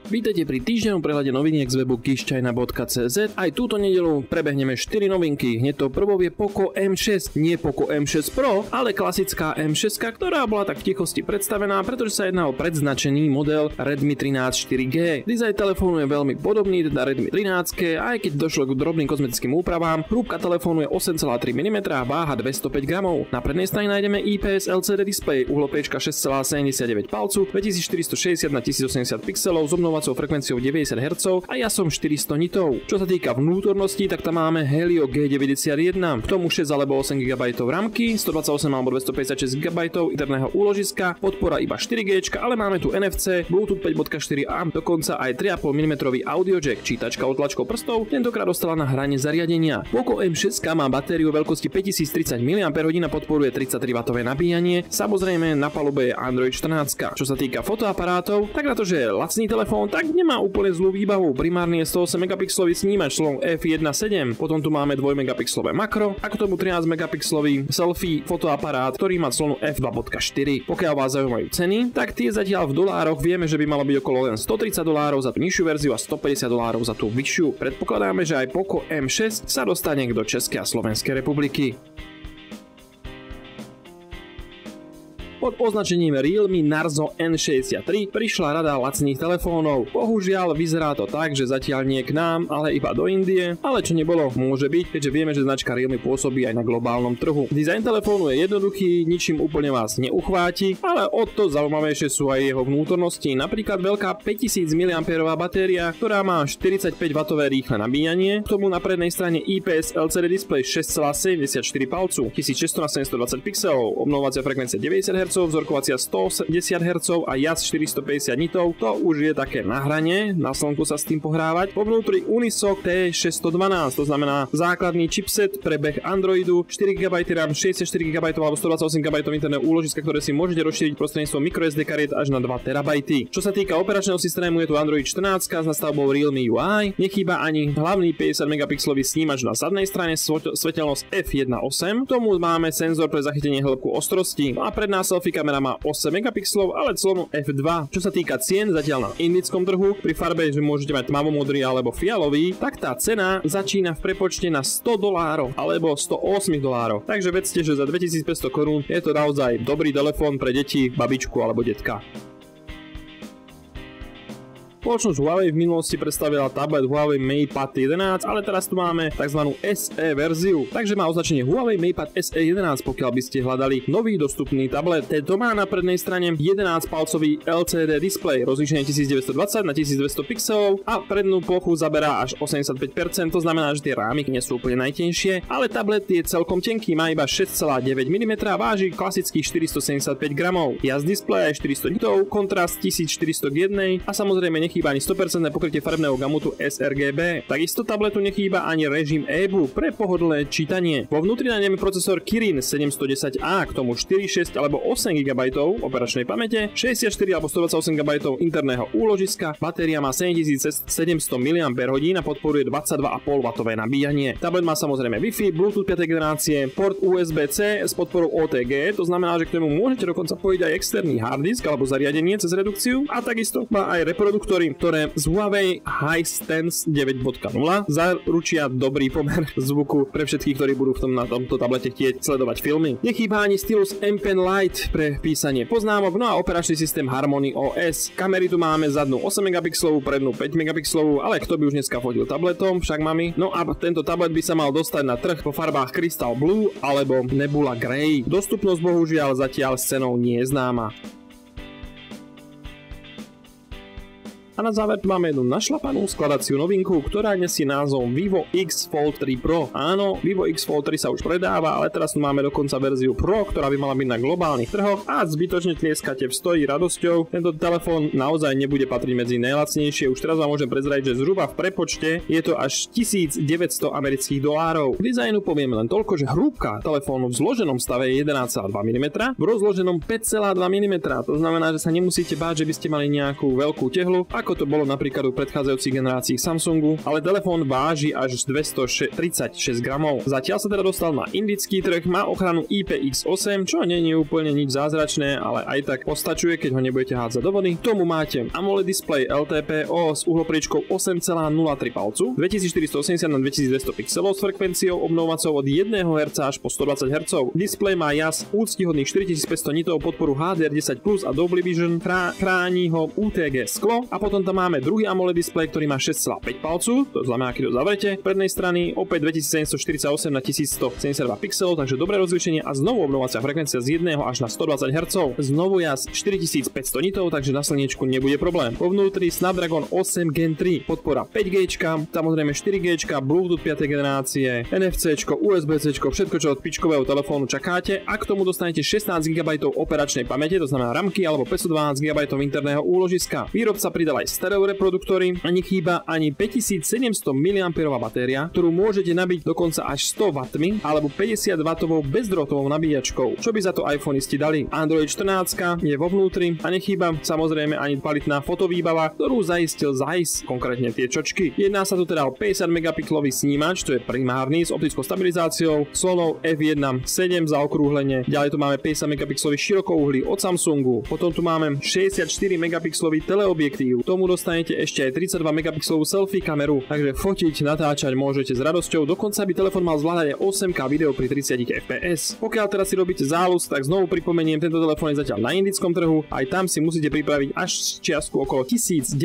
Vítajte pri týždennom prehľade noviniek z webu kiščajna.cz. Aj túto nedeľu prebehneme 4 novinky. Hneď to prvou je Poco M6, nie Poco M6 Pro, ale klasická M6, ktorá bola tak v tichosti predstavená, pretože sa jedná o predznačený model Redmi 13 4G. Dizajn telefónu je veľmi podobný teda Redmi 13, aj keď došlo k drobným kozmetickým úpravám. Hrúbka telefónu je 8,3 mm, váha 205 g. Na prednej strane nájdeme IPS LCD display, uhlo Pčka 6,79 palcu, 2460 na 1080 pixelov s obnovovacou frekvenciou 90 Hz a jasom 400 nitov. Čo sa týka vnútornosti, tak tam máme Helio G91, k tomu 6 alebo 8 GB ramky, 128 alebo 256 GB interného úložiska, podpora iba 4G, ale máme tu NFC, Bluetooth 5.4 a dokonca aj 3,5 mm audio jack, čítačka otlačkou prstov, tentokrát dostala na hranie zariadenia. Poco M6 má batériu veľkosti 5030 mAh a podporuje 33W nabíjanie, samozrejme na palube je Android 14. Čo sa týka fotoaparátov, tak na to, že je lacný telefón, tak nemá úplne zlú výbavu. Primárny je 108 megapixlový snímač slovom f1.7, potom tu máme 2 megapixlové makro a k tomu 13 megapixlový selfie fotoaparát, ktorý má clonu f2.4. Pokiaľ vás zaujímajú ceny, tak tie zatiaľ v dolároch vieme, že by malo byť okolo len $130 za tú nižšiu verziu a $150 za tú vyššiu. Predpokladáme, že aj Poco M6 sa dostane do Českej a Slovenskej republiky. Pod označením Realme Narzo N63 prišla rada lacných telefónov. Bohužiaľ vyzerá to tak, že zatiaľ nie k nám, ale iba do Indie, ale čo nebolo, môže byť, keďže vieme, že značka Realme pôsobí aj na globálnom trhu. Dizajn telefónu je jednoduchý, ničím úplne vás neuchváti, ale o to zaujímavejšie sú aj jeho vnútornosti, napríklad veľká 5000 mAh batéria, ktorá má 45W rýchle nabíjanie, k tomu na prednej strane IPS LCD display 6,74 palcu, 1600 na 720 pixelov, obnovovacia frekvencia 90 Hz, vzorkovacia 110 Hz a jas 450 nitov, to už je také na hrane, na slnku sa s tým pohrávať. Po vnútri Unisoc T612, to znamená základný chipset pre beh Androidu, 4GB RAM, 64GB alebo 128GB interného úložiska, ktoré si môžete rozšíriť prostredníctvom microSD kariet až na 2TB. Čo sa týka operačného systému, je tu Android 14 s nastavbou Realme UI, nechýba ani hlavný 50 megapixlový snímač na zadnej strane, svetelnosť f1.8, k tomu máme senzor pre zachytenie hĺbku ostrosti, no a pred nás selfie kamera má 8 megapixelov, ale clonu f2. Čo sa týka cien, zatiaľ na indickom trhu, pri farbe, že môžete mať tmavomodrý alebo fialový, tak tá cena začína v prepočte na $100 alebo $108. Takže vedzte, že za 2500 korún je to naozaj dobrý telefón pre deti, babičku alebo detka. Spoločnosť Huawei v minulosti predstavila tablet Huawei MatePad 11, ale teraz tu máme tzv. SE verziu, takže má označenie Huawei MatePad SE 11, pokiaľ by ste hľadali nový dostupný tablet. Tento má na prednej strane 11-palcový LCD displej, rozlíšenie 1920 na 1200 pixelov a prednú plochu zaberá až 85%, to znamená, že tie rámy nie sú úplne najtenšie, ale tablet je celkom tenký, má iba 6,9 mm, váži klasických 475 g. Jas displeja je 400 nitov, kontrast 1400 k 1 a samozrejme nechýba ani 100% pokrytie farebného gamutu sRGB. Takisto tabletu nechýba ani režim e-book pre pohodlné čítanie. Vo vnútri nájdeme procesor Kirin 710A, k tomu 4, 6 alebo 8 GB operačnej pamäte, 64 alebo 128 GB interného úložiska, batéria má 7700 mAh a podporuje 22,5W nabíjanie. Tablet má samozrejme Wi-Fi, Bluetooth 5. generácie, port USB-C s podporou OTG, to znamená, že k tomu môžete dokonca pojiť aj externý harddisk alebo zariadenie cez redukciu a takisto má aj reproduktory, ktoré z Huawei Hisense 9.0 zaručia dobrý pomer zvuku pre všetkých, ktorí budú na tomto tablete chcieť sledovať filmy. Nechýba ani stylus M Pen Lite pre písanie poznámok, no a operačný systém Harmony OS. Kamery tu máme zadnú 8 megapixlovú, prednú 5 megapixlovú, ale kto by už dneska fotil tabletom, však mami. No a tento tablet by sa mal dostať na trh po farbách Crystal Blue alebo Nebula Grey. Dostupnosť bohužiaľ zatiaľ s cenou nie je známa. A na záver tu máme jednu našlapanú skladaciu novinku, ktorá nesie názov Vivo X Fold 3 Pro. Áno, Vivo X Fold 3 sa už predáva, ale teraz tu máme dokonca verziu Pro, ktorá by mala byť na globálnych trhoch a zbytočne tlieskate v stoji radosťou. Tento telefón naozaj nebude patriť medzi najlacnejšie, už teraz vám môžem prezradiť, že zhruba v prepočte je to až $1900. K dizajnu poviem len toľko, že hrúbka telefónu v zloženom stave je 11,2 mm, v rozloženom 5,2 mm. To znamená, že sa nemusíte báť, že by ste mali nejakú veľkú tehlu. ako to bolo napríklad u predchádzajúcich generácií Samsungu, ale telefón váži až 236 gramov. Zatiaľ sa teda dostal na indický trh, má ochranu IPX8, čo nie je úplne nič zázračné, ale aj tak postačuje, keď ho nebudete hádzať do vody. K tomu máte AMOLED display LTPO s uhlopriečkou 8,03 palcu, 2480 na 2200 pixelov s frekvenciou obnovovacou od 1 Hz až po 120 Hz. Displej má jas úctyhodných 4500 nitov, podporu HDR10+ a Dolby Vision, chráni ho UTG sklo a potom tam máme druhý AMOLED displej, ktorý má 6,5 palcu, to znamená, keď ho zavrete. Prednej strany opäť 2748 na 1172 pixelov, takže dobré rozlíšenie a znovu obnovovacia frekvencia z 1 až na 120 Hz. Znovu jas 4500 nitov, takže na slniečku nebude problém. Vo vnútri Snapdragon 8 Gen 3, podpora 5G, samozrejme 4G, Bluetooth 5. generácie, NFC, USB-C, všetko čo od pičkového telefónu čakáte a k tomu dostanete 16 GB operačnej pamäte, to znamená ramky alebo 512 GB interného úložiska. Výrobca pridal aj stereo reproduktory a nechýba ani 5700 mAh batéria, ktorú môžete nabiť dokonca až 100 W alebo 50 W bezdrôtovou nabíjačkou. Čo by za to iPhoneisti dali? Android 14 je vo vnútri a nechýba samozrejme ani kvalitná fotovýbava, ktorú zaistil Zeiss, konkrétne tie čočky. Jedná sa tu teda o 50 megapixelový snímač, to je primárny s optickou stabilizáciou, slonou f1.7 zaokrúhlenie. Ďalej tu máme 50 megapixlový širokouhlý od Samsungu. Potom tu máme 64 megapixlový teleobjektív. K tomu dostanete ešte aj 32 megapixlovú selfie kameru, takže fotiť, natáčať môžete s radosťou. Dokonca by telefón mal zvládať aj 8K video pri 30 fps. Pokiaľ teraz si robíte záľus, tak znovu pripomeniem, tento telefón je zatiaľ na indickom trhu, aj tam si musíte pripraviť až čiastku okolo $1900.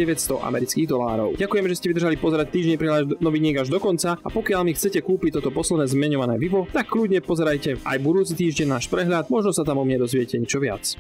Ďakujem, že ste vydržali pozerať týždeň prihľad noviniek až do konca a pokiaľ mi chcete kúpiť toto posledné zmeňované Vivo, tak kľudne pozerajte aj budúci týždeň náš prehľad, možno sa tam o mne dozviete niečo viac.